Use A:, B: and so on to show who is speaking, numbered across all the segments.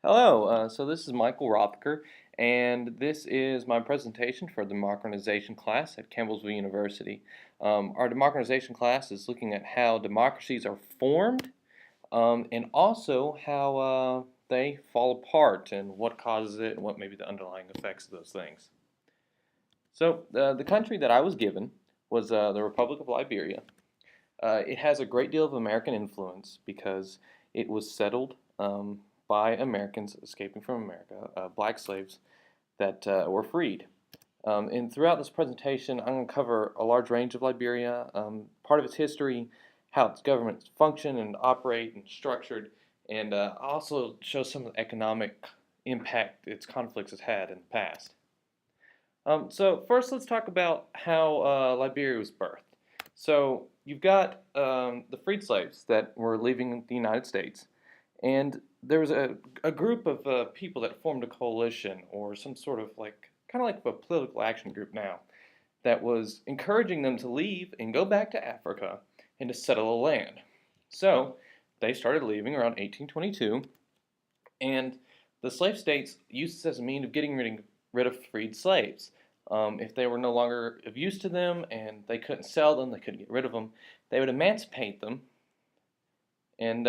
A: Hello, so this is Michael Rothker, and this is my presentation for the Democratization class at Campbellsville University. Our democratization class is looking at how democracies are formed and also how they fall apart and what causes it and what may be the underlying effects of those things. So, the country that I was given was the Republic of Liberia. It has a great deal of American influence because it was settled by Americans escaping from America, black slaves that were freed. And throughout this presentation, I'm going to cover a large range of Liberia, part of its history, how its governments function and operate and structured, and also show some of the economic impact its conflicts has had in the past. So first, let's talk about how Liberia was birthed. So you've got the freed slaves that were leaving the United States, and there was a group of people that formed a coalition or some sort of kind of like a political action group now that was encouraging them to leave and go back to Africa and to settle the land. So they started leaving around 1822, and the slave states used this as a means of getting rid of freed slaves. If they were no longer of use to them and they couldn't sell them, they couldn't get rid of them, they would emancipate them and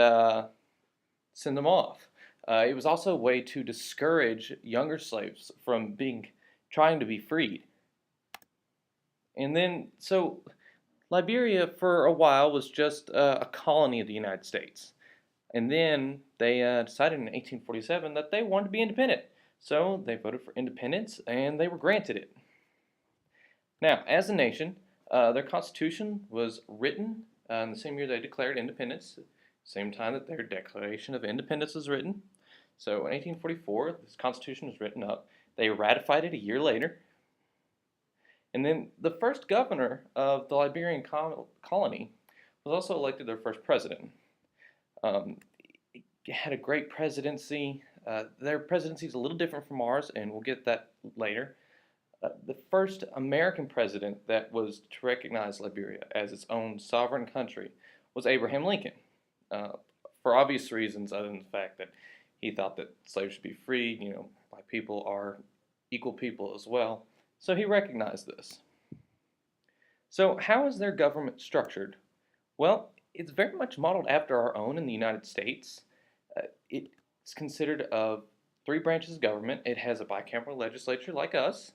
A: send them off. It was also a way to discourage younger slaves from trying to be freed. And then, so Liberia for a while was just a colony of the United States. And then they decided in 1847 that they wanted to be independent. So they voted for independence and they were granted it. Now, as a nation, their constitution was written in the same year they declared independence, same time that their Declaration of Independence was written. So in 1844, this constitution was written up. They ratified it a year later. And then the first governor of the Liberian colony was also elected their first president. It had a great presidency. Their presidency is a little different from ours, and we'll get that later. The first American president that was to recognize Liberia as its own sovereign country was Abraham Lincoln, for obvious reasons other than the fact that he thought that slaves should be freed, black people are equal people as well. So he recognized this. So how is their government structured? Well, it's very much modeled after our own in the United States. It's considered of three branches of government. It has a bicameral legislature like us,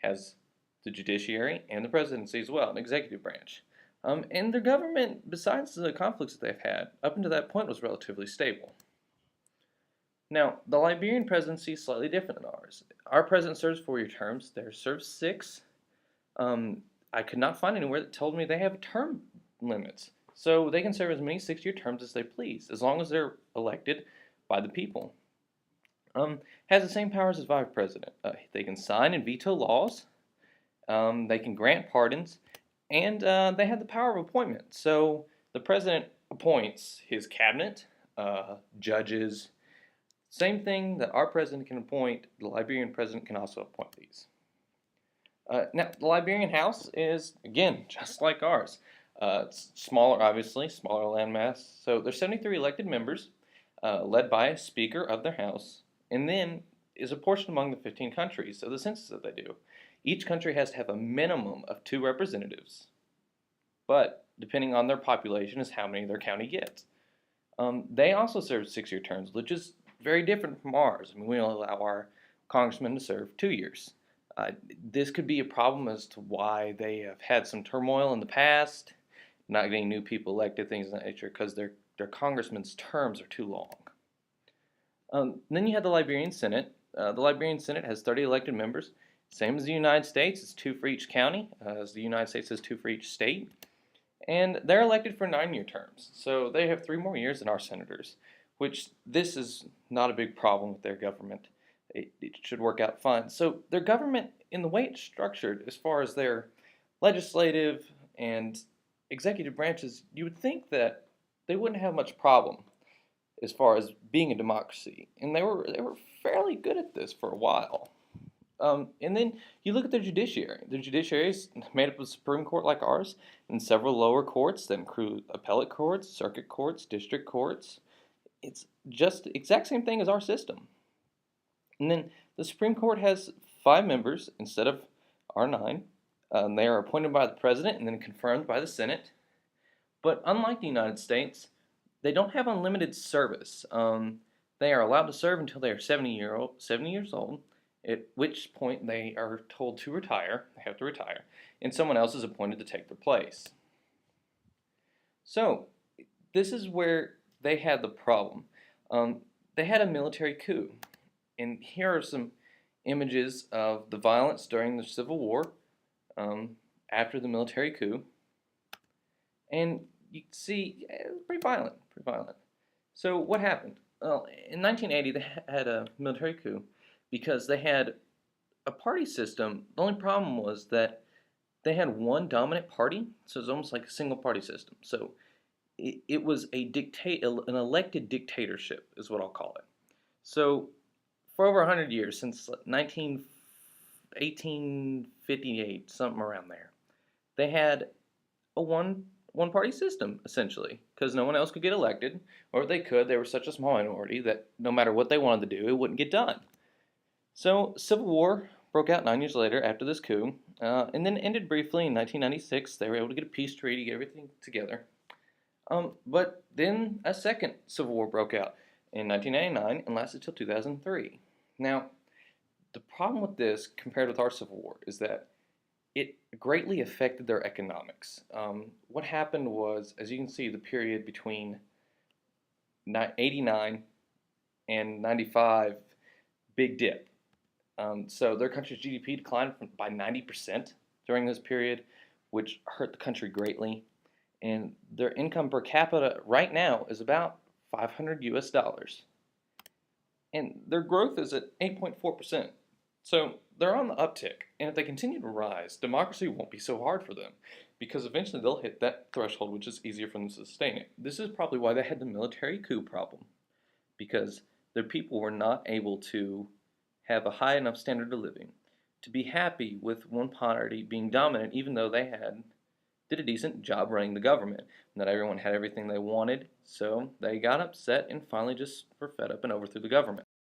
A: has the judiciary and the presidency as well, an executive branch. And their government, besides the conflicts that they've had, up until that point was relatively stable. Now, the Liberian presidency is slightly different than ours. Our president serves 4-year terms. Theirs serves 6. I could not find anywhere that told me they have term limits. So they can serve as many 6-year terms as they please, as long as they're elected by the people. Has the same powers as vice president. They can sign and veto laws. They can grant pardons, and they have the power of appointment. So the president appoints his cabinet, judges. Same thing that our president can appoint, the Liberian president can also appoint these. Now, the Liberian House is, again, just like ours. It's smaller, obviously, smaller landmass. So there's 73 elected members, led by a speaker of their house, and then is apportioned among the 15 countries, so the census that they do. Each country has to have a minimum of 2 representatives, but depending on their population is how many their county gets. They also serve 6-year terms, which is very different from ours. I mean, we only allow our congressmen to serve 2 years. This could be a problem as to why they have had some turmoil in the past, not getting new people elected, things of that nature, because their congressmen's terms are too long. Then you have the Liberian Senate. The Liberian Senate has 30 elected members, same as the United States. It's 2 for each county, as the United States has 2 for each state. And they're elected for 9-year terms, so they have 3 more years than our senators, which this is not a big problem with their government. It should work out fine. So their government, in the way it's structured, as far as their legislative and executive branches, you would think that they wouldn't have much problem as far as being a democracy, and they were fairly good at this for a while. And then you look at their judiciary. The judiciary is made up of a Supreme Court like ours, and several lower courts that include appellate courts, circuit courts, district courts. It's just the exact same thing as our system. And then the Supreme Court has 5 members instead of our 9. They are appointed by the president and then confirmed by the Senate. But unlike the United States, they don't have unlimited service. They are allowed to serve until they are 70 years old, at which point they are told to retire. They have to retire, and someone else is appointed to take their place. So this is where they had the problem. They had a military coup, and here are some images of the violence during the Civil War after the military coup. And you can see it was pretty violent, pretty violent. So what happened? Well, in 1980 they had a military coup because they had a party system. The only problem was that they had one dominant party, so it was almost like a single party system. So it was an elected dictatorship is what I'll call it. So for over 100 years, since 1858, something around there, they had a one party system essentially because no one else could get elected, or if they could, they were such a small minority that no matter what they wanted to do, it wouldn't get done. So Civil War broke out 9 years later after this coup, and then ended briefly in 1996. They were able to get a peace treaty, get everything together. But then a second Civil War broke out in 1999 and lasted till 2003. Now, the problem with this compared with our Civil War is that it greatly affected their economics. What happened was, as you can see, the period between 89 and 95, big dip. So their country's GDP declined by 90% during this period, which hurt the country greatly. And their income per capita right now is about 500 US dollars. And their growth is at 8.4%. So they're on the uptick, and if they continue to rise, democracy won't be so hard for them because eventually they'll hit that threshold, which is easier for them to sustain it. This is probably why they had the military coup problem, because their people were not able to have a high enough standard of living to be happy with one party being dominant, even though they did a decent job running the government. Not everyone had everything they wanted, so they got upset and finally just were fed up and overthrew the government.